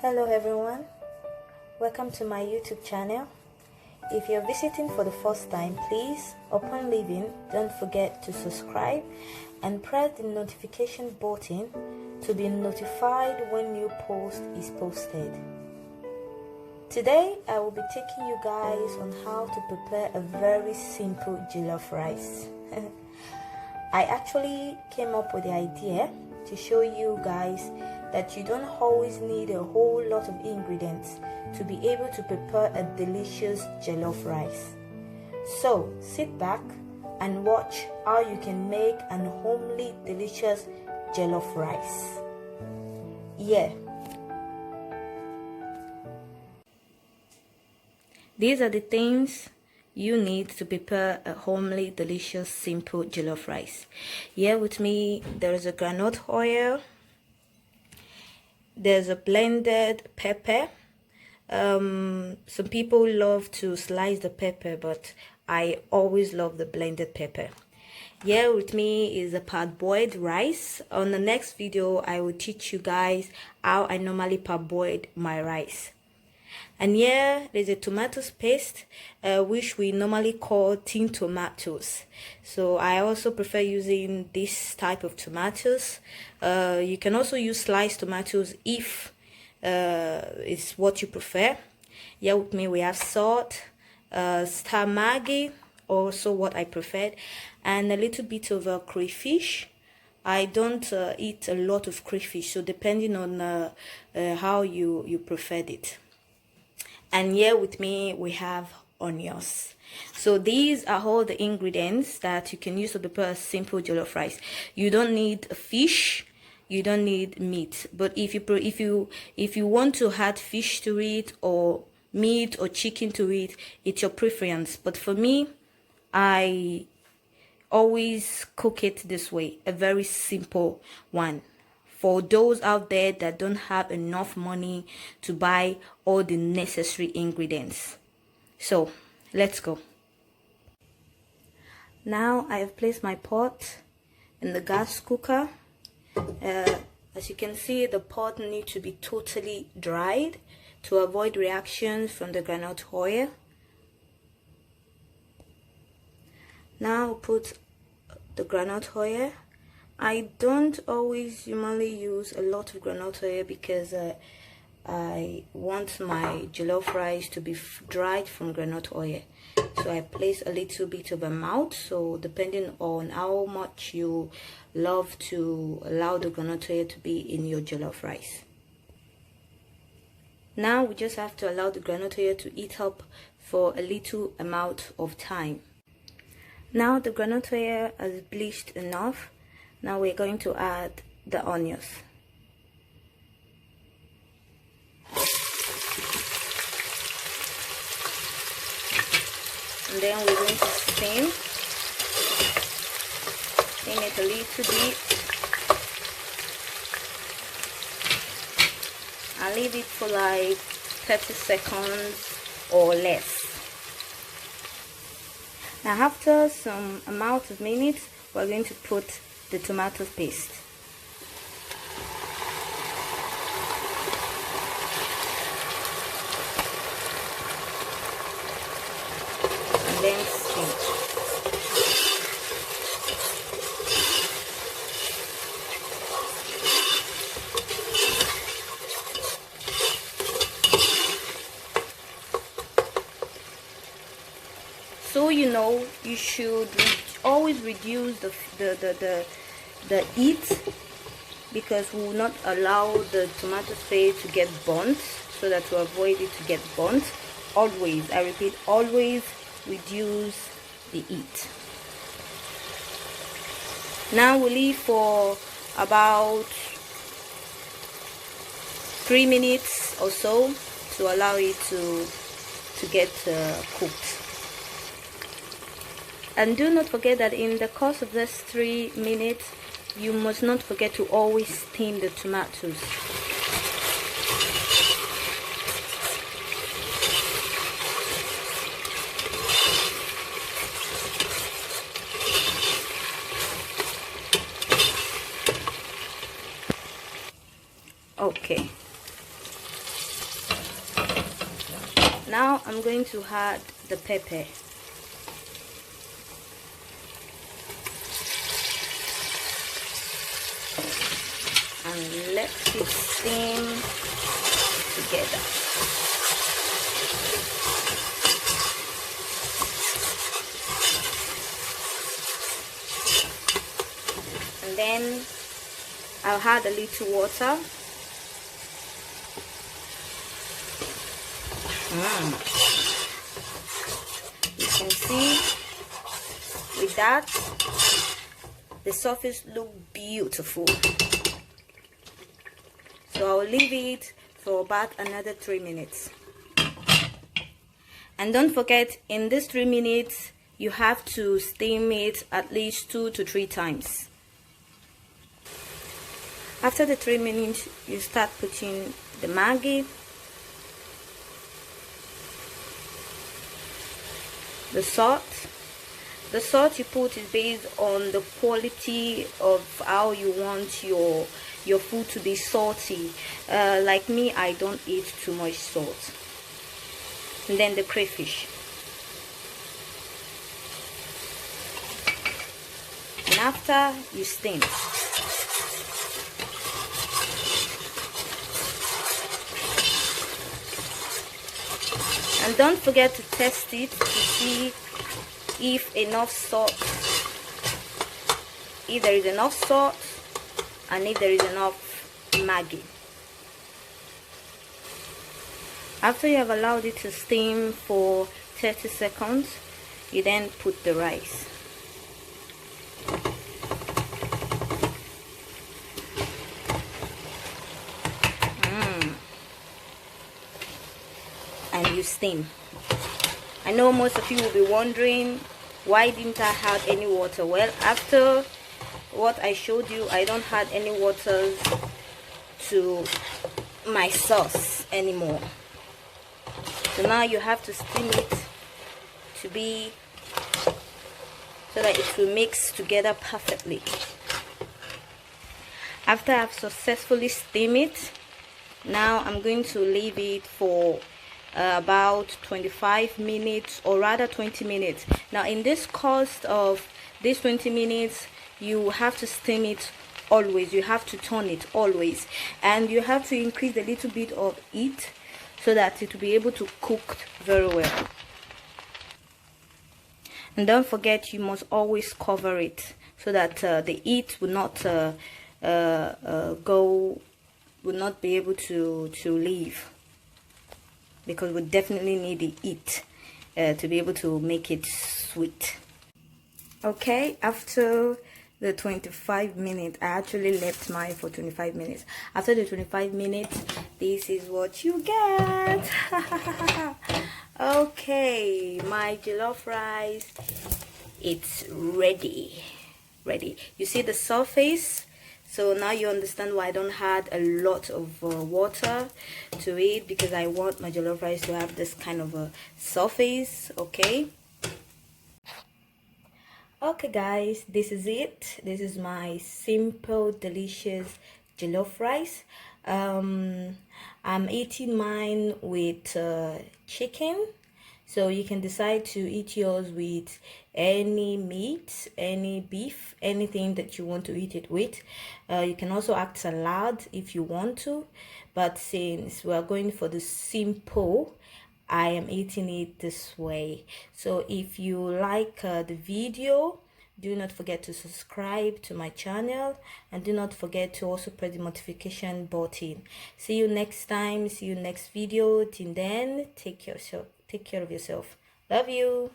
Hello everyone, welcome to my YouTube channel. If you're visiting for the first time, please, upon leaving, don't forget to subscribe and press the notification button to be notified when new post is posted. Today I will be taking you guys on how to prepare a very simple jollof rice. I actually came up with the idea to show you guys that you don't always need a whole lot of ingredients to be able to prepare a delicious jollof rice. So sit back and watch how you can make an homely delicious jollof rice. These are the things you need to prepare a homely, delicious, simple jollof rice. Here with me, there is a groundnut oil. There's a blended pepper. Some people love to slice the pepper, but I always love the blended pepper. Here with me is a parboiled rice. On the next video, I will teach you guys how I normally parboil my rice. And here there's a tomato paste, which we normally call tin tomatoes. So I also prefer using this type of tomatoes. You can also use sliced tomatoes if it's what you prefer. Here with me we have salt, star Maggi, also what I preferred, and a little bit of crayfish. I don't eat a lot of crayfish, so depending on how you preferred it. And here with me we have onions. So these are all the ingredients that you can use to prepare a simple jollof rice. You don't need fish, you don't need meat, but if you want to add fish to it, or meat or chicken to it, it's your preference. But for me, I always cook it this way, a very simple one, for those out there that don't have enough money to buy all the necessary ingredients. So let's go. Now I have placed my pot in the gas cooker. As you can see, the pot needs to be totally dried to avoid reactions from the groundnut oil. Now put the groundnut oil. I don't always usually use a lot of groundnut oil because I want my jollof rice to be dried from groundnut oil. So I place a little bit of amount, so depending on how much you love to allow the groundnut oil to be in your jollof rice. Now we just have to allow the groundnut oil to heat up for a little amount of time. Now the groundnut oil has bleached enough. Now we're going to add the onions. And then we're going to steam it a little bit and leave it for like 30 seconds or less. Now after some amount of minutes, we're going to put the tomato paste. And then steam. So you should always reduce the heat, because we will not allow the tomato paste to get burnt, so that to avoid it to get burnt. Always, I repeat, always reduce the heat. Now we leave for about 3 minutes or so to allow it to get cooked. And do not forget that in the course of this 3 minutes, you must not forget to always steam the tomatoes. Okay. Now I'm going to add the pepper. And let it steam together. And then I'll add a little water. You can see with that the surface look beautiful. So I'll leave it for about another 3 minutes. And don't forget, in this 3 minutes you have to steam it at least 2 to 3 times. After the 3 minutes, you start putting the Maggi, the salt. The salt you put is based on the quality of how you want your food to be salty. Like me, I don't eat too much salt. And then the crayfish. And after, you steam. And don't forget to test it to see if there is enough salt and if there is enough Maggi. After you have allowed it to steam for 30 seconds, you then put the rice. And you steam. I know most of you will be wondering, why didn't I add any water? Well, after what I showed you, I don't add any water to my sauce anymore. So now you have to steam it so that it will mix together perfectly. After I've successfully steamed it, now I'm going to leave it for about 25 minutes, or rather 20 minutes. Now in this course of these 20 minutes, you have to steam it always. You have to turn it always, and you have to increase a little bit of heat so that it will be able to cook very well. And don't forget, you must always cover it so that the heat will not be able to leave, because we definitely need the heat to be able to make it sweet. Okay, after the 25 minutes, I actually left mine for 25 minutes. After the 25 minutes, this is what you get. Okay, my jollof rice, it's ready. You see the surface? So now you understand why I don't add a lot of water to it, because I want my jollof rice to have this kind of a surface. Okay guys, this is it. This is my simple delicious jollof rice. I'm eating mine with chicken, so you can decide to eat yours with any meat, any beef, anything that you want to eat it with. You can also add salad if you want to, but since we are going for the simple, I am eating it this way. So if you like the video, do not forget to subscribe to my channel, and do not forget to also press the notification button. See you next time. See you next video. Till then, take care of yourself. Love you.